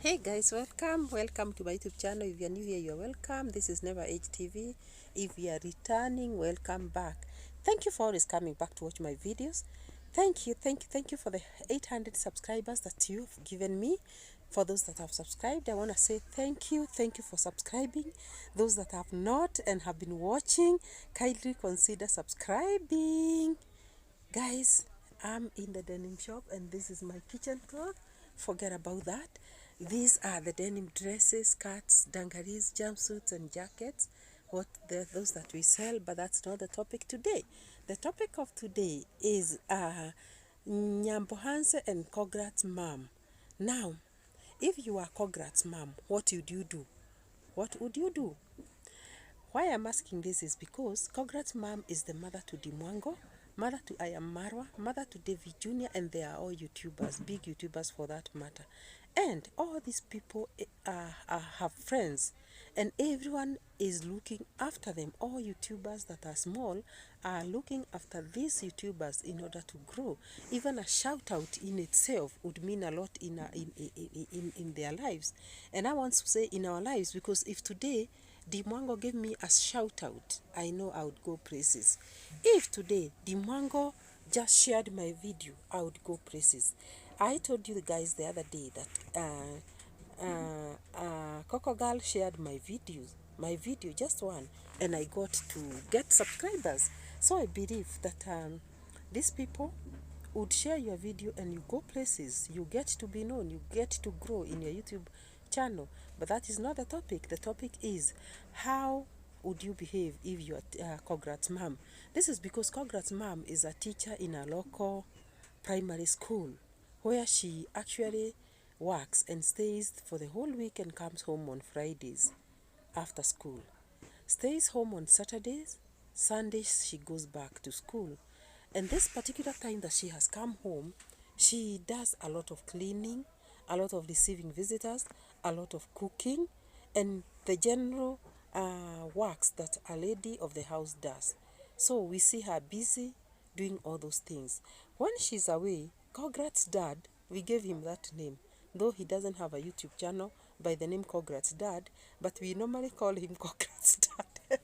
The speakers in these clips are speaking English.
Hey guys, welcome to my YouTube channel. If you're new here, you're welcome. This is Never Age TV. If you are returning, welcome back. Thank you for always coming back to watch my videos. Thank you for the 800 subscribers that you've given me. For those that have subscribed, I want to say thank you for subscribing. Those that have not and have been watching, kindly consider subscribing. Guys, I'm in the denim shop and this is my kitchen cloth. Forget about that. These are the denim dresses, skirts, dungarees, jumpsuits and jackets. Those that we sell, but that's not the topic today. The topic of today is Nyambo Hanse and Kograt's mom. Now, if you are Kograt's mom, what would you do? What would you do? Why I'm asking this is because Kograt's mom is the mother to Dimwango, mother to I Am Marwa, mother to David Jr., and they are all YouTubers, big YouTubers for that matter. And all these people have friends, and everyone is looking after them. All YouTubers that are small are looking after these YouTubers in order to grow. Even a shout out in itself would mean a lot in their lives. And I want to say in our lives, because if today Dimwango gave me a shout out, I know I would go places. If today Dimwango just shared my video, I would go places. I told you guys the other day that Coco Girl shared my video, just one, and I got to get subscribers. So I believe that these people would share your video and you go places, you get to be known, you get to grow in your YouTube channel. But that is not the topic. The topic is how would you behave if you are Kograt's mom. This is because Kograt's mom is a teacher in a local primary school where she actually works and stays for the whole week and comes home on Fridays after school. Stays home on Saturdays, Sundays she goes back to school. And this particular time that she has come home, she does a lot of cleaning, a lot of receiving visitors, a lot of cooking, and the general works that a lady of the house does. So we see her busy doing all those things. When she's away, Kograt's dad, we gave him that name, though he doesn't have a YouTube channel by the name Kograt's dad, but we normally call him Kograt's dad.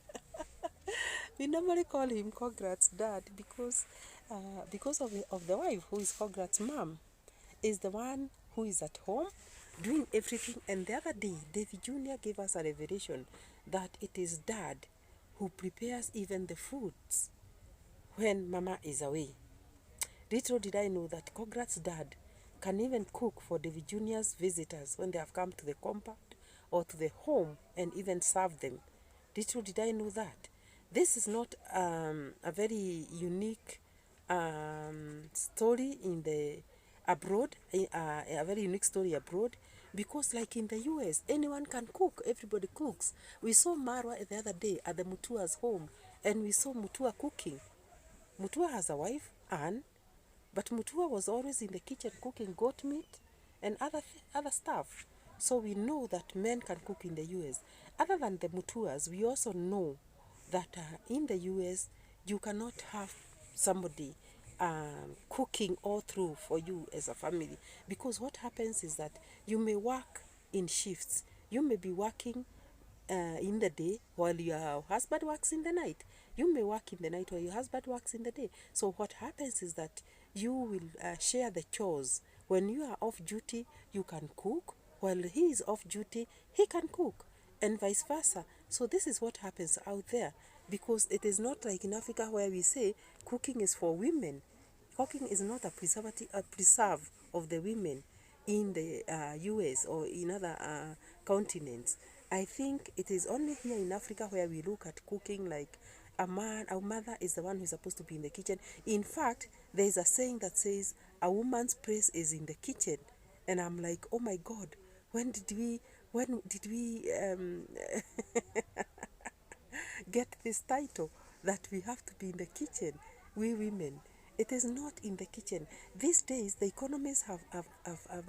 We normally call him Kograt's dad because of the wife who is Kograt's mom, is the one who is at home doing everything. And the other day, David Jr. gave us a revelation that it is dad who prepares even the foods when mama is away. Little did I know that Kograt's dad can even cook for David Jr.'s visitors when they have come to the compound or to the home and even serve them. Little did I know that. This is not a very unique story in the abroad, a very unique story abroad, because like in the US, anyone can cook, everybody cooks. We saw Marwa the other day at the Mutua's home, and we saw Mutua cooking. Mutua has a wife, Anne, but Mutua was always in the kitchen cooking goat meat and other stuff. So we know that men can cook in the US. Other than the Mutuas, we also know that in the US, you cannot have somebody cooking all through for you as a family. Because what happens is that you may work in shifts. You may be working in the day while your husband works in the night. You may work in the night while your husband works in the day. So what happens is that you will share the chores. When you are off duty, you can cook. While he is off duty, he can cook, and vice versa. So this is what happens out there, because it is not like in Africa where we say cooking is for women. Cooking is not a preserve of the women in the US or in other continents. I think it is only here in Africa where we look at cooking like a man, our mother is the one who's supposed to be in the kitchen. In fact, there is a saying that says a woman's place is in the kitchen. And I'm like, oh my God, when did we get this title that we have to be in the kitchen, we women? It is not in the kitchen. These days, the economies have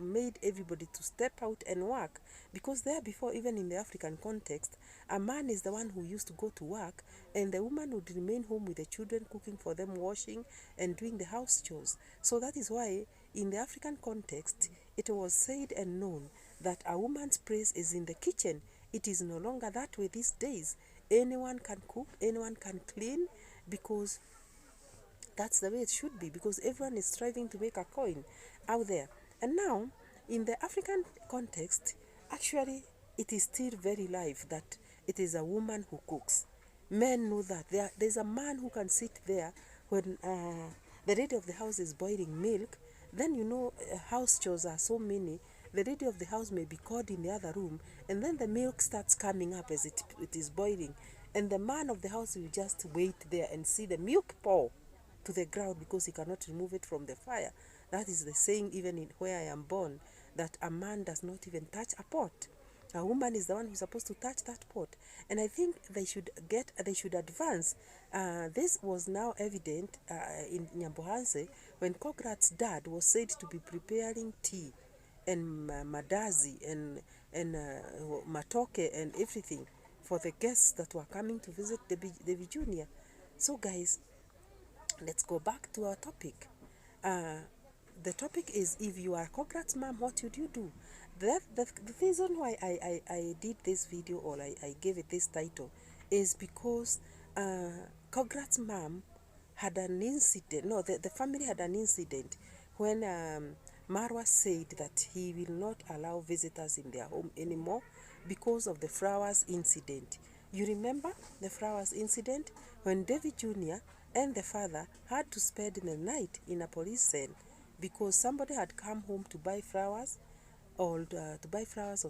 made everybody to step out and work, because there before, even in the African context, a man is the one who used to go to work, and the woman would remain home with the children, cooking for them, washing, and doing the house chores. So that is why in the African context, it was said and known that a woman's place is in the kitchen. It is no longer that way these days. Anyone can cook, anyone can clean, because that's the way it should be, because everyone is striving to make a coin out there. And now, in the African context, actually, it is still very live that it is a woman who cooks. Men know that. There's a man who can sit there when the lady of the house is boiling milk. Then you know, house chores are so many. The lady of the house may be called in the other room, and then the milk starts coming up as it is boiling. And the man of the house will just wait there and see the milk pour to the ground because he cannot remove it from the fire. That is the saying even in where I am born, that a man does not even touch a pot. A woman is the one who's supposed to touch that pot. And I think they should advance. This was now evident in Nyambohanse when Kograt's dad was said to be preparing tea and madazi and matoke and everything for the guests that were coming to visit Devi Junior. So guys, let's go back to our topic. The topic is, if you are Kograt's mom, what should you do? The reason why I did this video, or I gave it this title, is because Kograt's mom had an incident. No, the family had an incident when Marwa said that he will not allow visitors in their home anymore because of the flowers incident. You remember the flowers incident when David Jr. and the father had to spend the night in a police cell because somebody had come home to buy flowers or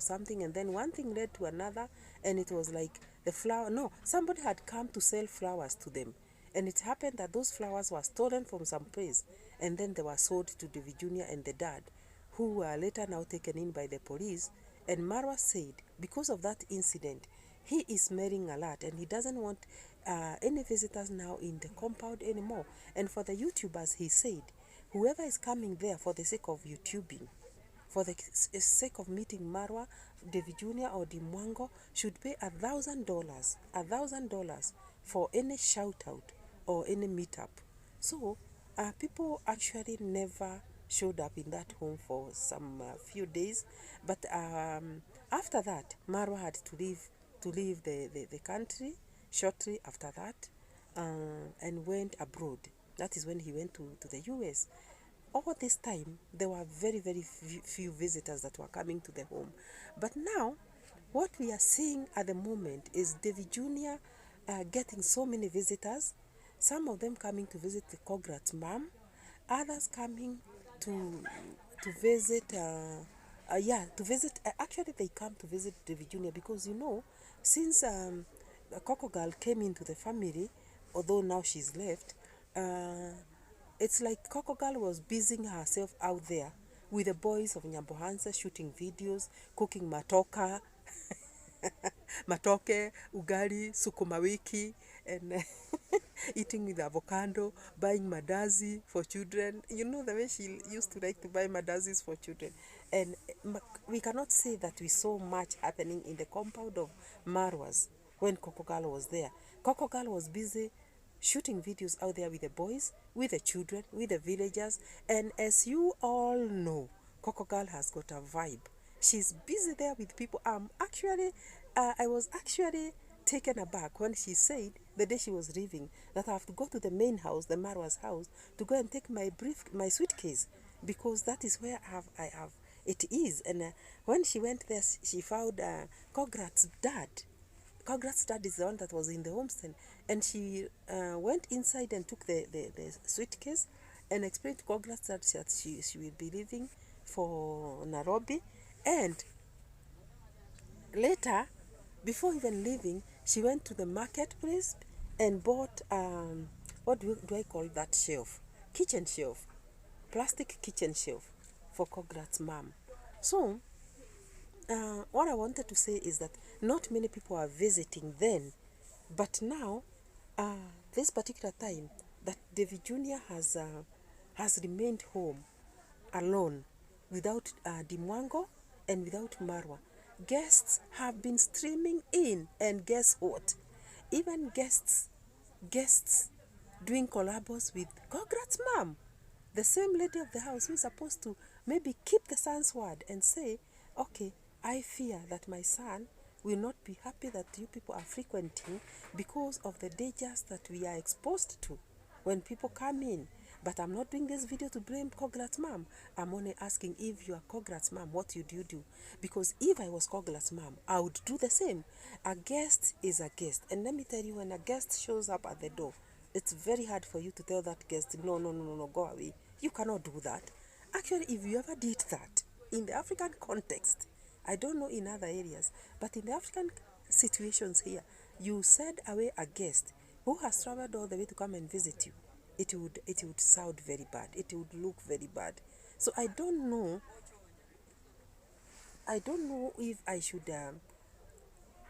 something, and then one thing led to another, and it was like somebody had come to sell flowers to them, and it happened that those flowers were stolen from some place, and then they were sold to David Jr. and the dad, who were later now taken in by the police. And Marwa said because of that incident, he is smelling a lot and he doesn't want any visitors now in the compound anymore. And for the YouTubers, he said, whoever is coming there for the sake of YouTubing, for the sake of meeting Marwa, David Jr. or Dimwango, should pay $1,000 for any shout out or any meetup. So people actually never showed up in that home for some few days, but after that, Marwa had to leave the country shortly after that, and went abroad. That is when he went to the US. All this time, there were very, very few visitors that were coming to the home. But now, what we are seeing at the moment is David Jr. Getting so many visitors, some of them coming to visit the Kograt's mom, others coming to visit, actually they come to visit David Jr. because, you know, since Coco Girl came into the family, although now she's left, it's like Coco Girl was busying herself out there with the boys of Nyambohanse, shooting videos, cooking matoke, ugali, sukuma wiki, and eating with avocado, buying madazi for children. You know the way she used to like to buy madazis for children. And we cannot say that we saw much happening in the compound of Marwa's when Coco Girl was there. Coco Girl was busy shooting videos out there with the boys, with the children, with the villagers. And as you all know, Coco Girl has got a vibe. She's busy there with people. I was actually taken aback when she said the day she was leaving that I have to go to the main house, the Marwa's house, to go and take my suitcase, because that is where it is. And when she went there, she found Kograt's dad. Kograt's dad is the one that was in the homestead, and she went inside and took the suitcase and explained to Kograt's dad that she will be leaving for Nairobi. And later, before even leaving, she went to the marketplace and bought what do I call that shelf? Kitchen shelf, plastic kitchen shelf for Kograt's mom. So what I wanted to say is that not many people are visiting then, but now this particular time that David Jr. has remained home alone without Dimwango and without Marwa. Guests have been streaming in, and guess what? Even guests doing collabos with Kograt's mom. The same lady of the house who is supposed to maybe keep the son's word and say, okay, I fear that my son will not be happy that you people are frequenting because of the dangers that we are exposed to when people come in. But I'm not doing this video to blame Kograt's mom. I'm only asking, if you are Kograt's mom, what would you do? Because if I was Kograt's mom, I would do the same. A guest is a guest. And let me tell you, when a guest shows up at the door, it's very hard for you to tell that guest, no, no, no, no, no, go away. You cannot do that. Actually, if you ever did that, in the African context, I don't know in other areas, but in the African situations here, you send away a guest who has traveled all the way to come and visit you. It would sound very bad. It would look very bad. So I don't know. I don't know if I should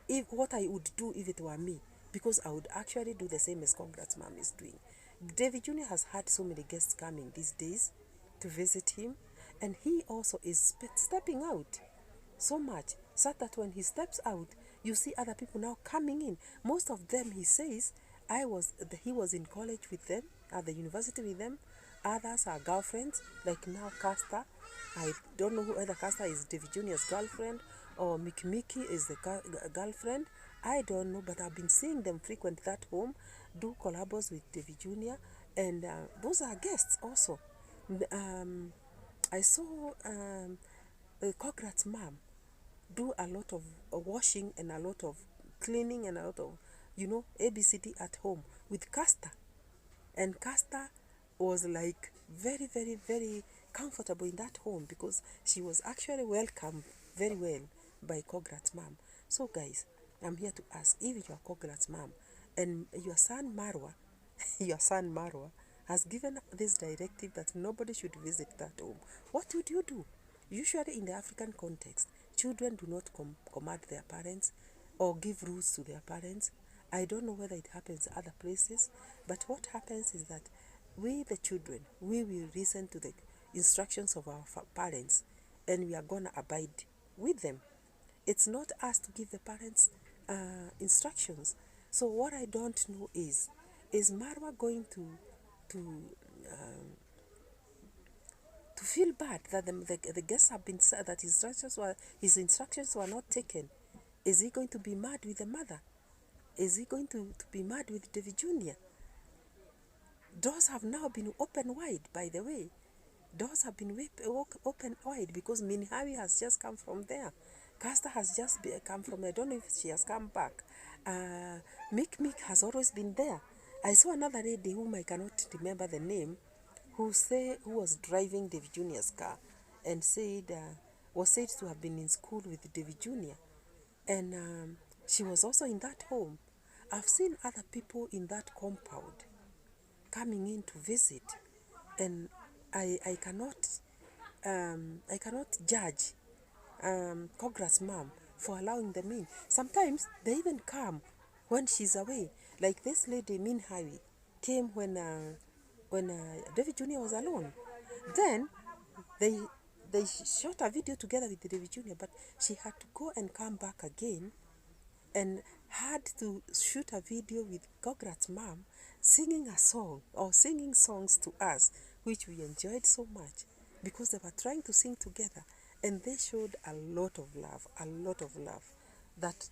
if what I would do if it were me, because I would actually do the same as Congrats mom is doing. David Jr. has had so many guests coming these days to visit him, and he also is stepping out so much so that when he steps out, you see other people now coming in. Most of them, he says, he was in college with them, at the university with them. Others are girlfriends, like now Castor. I don't know who other Castor is, David Jr.'s girlfriend, or Mickey is the girlfriend. I don't know, but I've been seeing them frequent that home, do collabos with David Jr., and those are guests also. I saw Kograt's mom do a lot of washing and a lot of cleaning and a lot of, ABCD at home with Castor. And Castor was like very, very, very comfortable in that home because she was actually welcomed very well by Kograt's mom. So guys, I'm here to ask, if you are Kograt's mom and your son Marwa, your son Marwa has given this directive that nobody should visit that home, what would you do? Usually in the African context, children do not command their parents or give rules to their parents. I don't know whether it happens other places, but what happens is that we, the children, we will listen to the instructions of our parents, and we are going to abide with them. It's not us to give the parents instructions. So what I don't know is Marwa going to um, to feel bad that the guests have been said that his instructions were not taken? Is he going to be mad with the mother? Is he going to be mad with David Jr.? Doors have now been open wide, by the way. Doors have been open wide because Minhawi has just come from there. Castor has just come from, I don't know if she has come back. Mick has always been there. I saw another lady whom I cannot remember the name, who was driving David Jr.'s car and was said to have been in school with David Jr. And she was also in that home. I've seen other people in that compound coming in to visit, and I cannot judge Kograt's mom for allowing them in. Sometimes they even come when she's away. Like this lady Minhawi came when David Jr. was alone. Then they shot a video together with David Jr., but she had to go and come back again and had to shoot a video with Kograt's mom singing a song or singing songs to us, which we enjoyed so much because they were trying to sing together, and they showed a lot of love that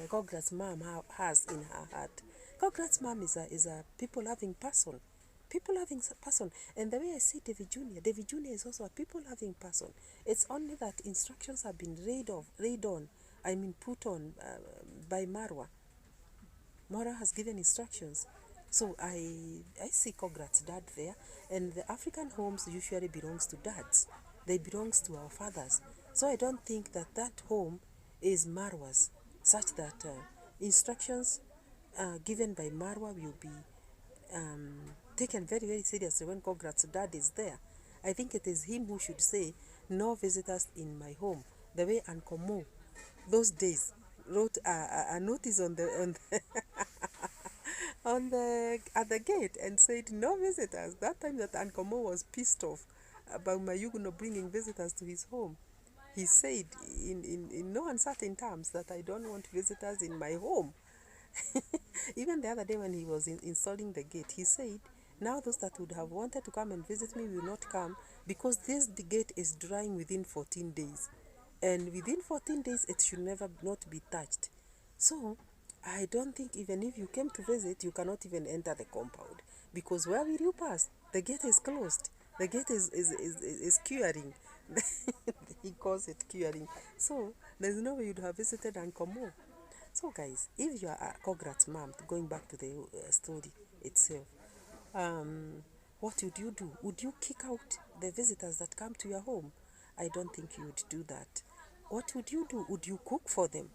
Kograt's mom has in her heart. Kograt's mom is a people-loving person. People-loving person. And the way I see David Jr. is also a people-loving person. It's only that instructions have been put on by Marwa. Marwa has given instructions. So I see Kograt's dad there, and the African homes usually belongs to dads. They belongs to our fathers. So I don't think that home is Marwa's, such that instructions given by Marwa will be taken very, very seriously when Kograt's dad is there. I think it is him who should say, no visitors in my home. The way Ankomo those days wrote a notice on the at the gate and said no visitors. That time that Ankomo was pissed off about Mayuguno bringing visitors to his home, he said in no uncertain terms that I don't want visitors in my home. Even the other day when he was installing the gate, he said Now those that would have wanted to come and visit me will not come because the gate is drying within 14 days. And within 14 days, it should never not be touched. So, I don't think even if you came to visit, you cannot even enter the compound. Because where will you pass? The gate is closed. The gate is curing. He calls it curing. So, there's no way you'd have visited and come home. So guys, if you are a Kograt's mom, going back to the story itself, what would you do? Would you kick out the visitors that come to your home? I don't think you would do that. What would you do? Would you cook for them?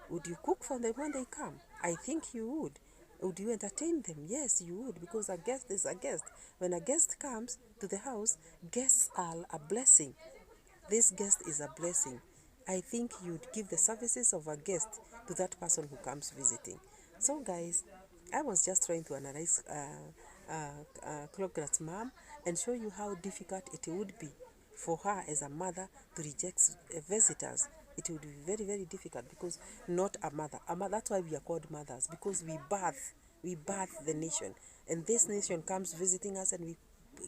Would you cook for them when they come? I think you would. Would you entertain them? Yes, you would, because a guest is a guest. When a guest comes to the house, guests are a blessing. This guest is a blessing. I think you'd give the services of a guest to that person who comes visiting. So guys, I was just trying to analyze Kograt's mom and show you how difficult it would be for her as a mother to reject visitors. It would be very, very difficult because not a mother. That's why we are called mothers, because we birth the nation. And this nation comes visiting us and we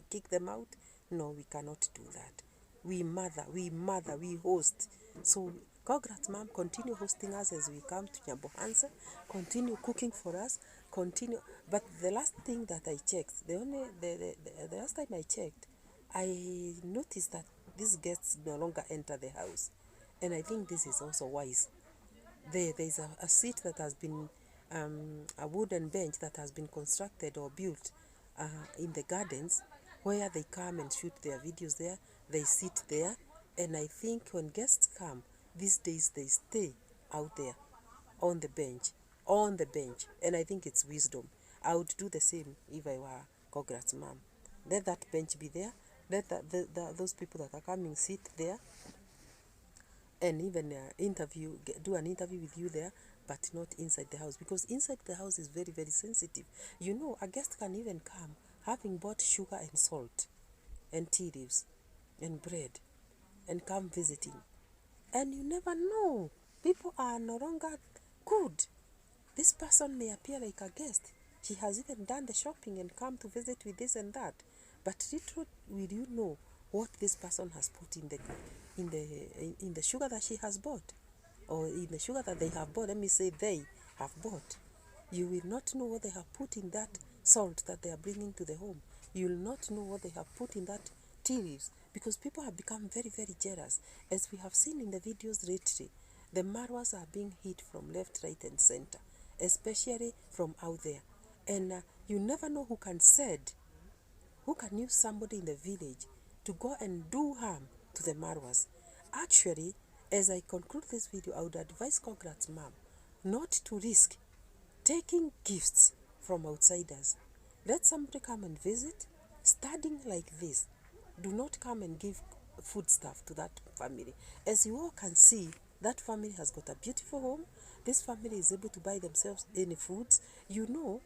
kick them out. No, we cannot do that. We mother, we host. So Kograt's mom, continue hosting us as we come to Nyambohansa, continue cooking for us, continue. But the last thing that I checked, the last time I checked, I noticed that these guests no longer enter the house. And I think this is also wise. There's a seat that has been, a wooden bench that has been constructed or built in the gardens, where they come and shoot their videos there. They sit there, and I think when guests come these days, they stay out there on the bench, and I think it's wisdom. I would do the same if I were Kograt's mom. Let that bench be there. Let those people that are coming sit there, and even do an interview with you there, but not inside the house, because inside the house is very, very sensitive. You know, a guest can even come having bought sugar and salt and tea leaves and bread and come visiting, and you never know. People are no longer good. This person may appear like a guest. She has even done the shopping and come to visit with this and that, but little will you know what this person has put in the sugar that she has bought, or in the sugar that they have bought. Let me say they have bought. You will not know what they have put in that salt that they are bringing to the home. You will not know what they have put in that tea leaves, because people have become very, very jealous. As we have seen in the videos lately, the Marwas are being hit from left, right, and center, especially from out there. And you never know who can use somebody in the village to go and do harm to the Marwas. Actually, as I conclude this video, I would advise Kograt's mom not to risk taking gifts from outsiders. Let somebody come and visit, studying like this. Do not come and give food stuff to that family. As you all can see, that family has got a beautiful home. This family is able to buy themselves any foods. You know,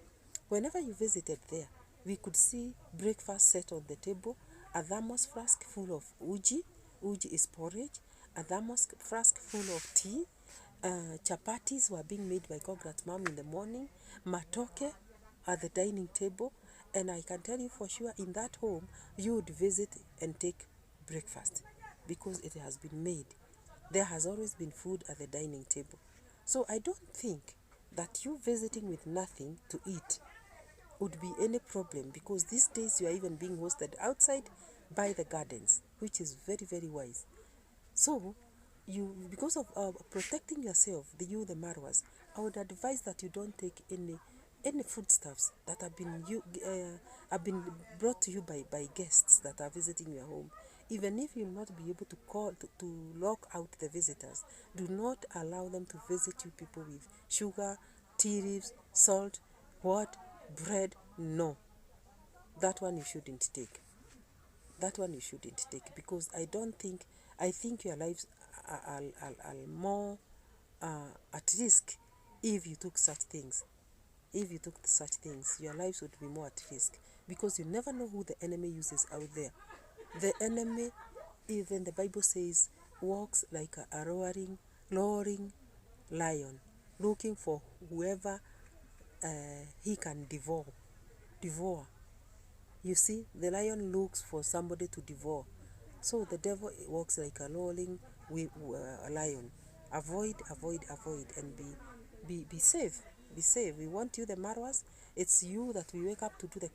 whenever you visited there, we could see breakfast set on the table, a thermos flask full of uji. Uji is porridge. A thermos flask full of tea. Chapatis were being made by Kograt's mom in the morning. Matoke at the dining table. And I can tell you for sure, in that home, you would visit and take breakfast, because it has been made. There has always been food at the dining table. So I don't think that you visiting with nothing to eat would be any problem, because these days you are even being hosted outside by the gardens, which is very, very wise. So you, because of protecting yourself, the Marwas, I would advise that you don't take any foodstuffs that have been brought to you by guests that are visiting your home. Even if you will not be able to lock out the visitors, do not allow them to visit you people with sugar, tea leaves, salt, bread. No, that one you shouldn't take. That one you shouldn't take, because I think your lives are more at risk if you took such things. If you took such things, your lives would be more at risk, because you never know who the enemy uses out there. The enemy, even the Bible says, walks like a roaring lion, looking for whoever he can devour. You see, the lion looks for somebody to devour. So the devil walks like a lolling lion. Avoid, avoid, avoid, and be safe. Be safe. We want you, the Marwas. It's you that we wake up to do the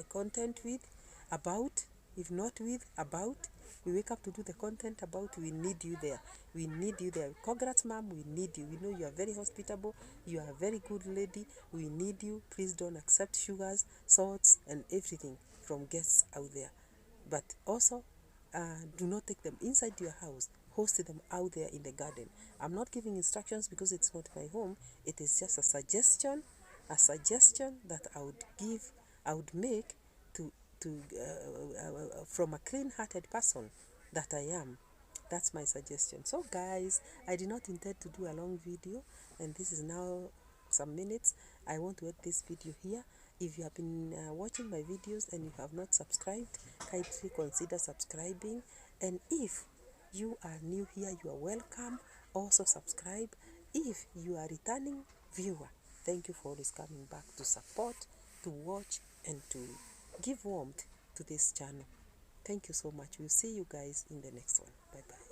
content with, about, if not with, about. We wake up to do the content about. We need you there. We need you there. Congrats, ma'am. We need you. We know you are very hospitable. You are a very good lady. We need you. Please don't accept sugars, salts, and everything from guests out there. But also, do not take them inside your house. Host them out there in the garden. I'm not giving instructions because it's not my home. It is just a suggestion that I would make from a clean-hearted person that I am. That's my suggestion. So guys, I did not intend to do a long video, and this is now some minutes. I want to end this video here. If you have been watching my videos and you have not subscribed, kindly consider subscribing. And if you are new here, you are welcome. Also subscribe. If you are returning viewer, thank you for always coming back to support, to watch, and to give warmth to this channel. Thank you so much. We'll see you guys in the next one. Bye bye.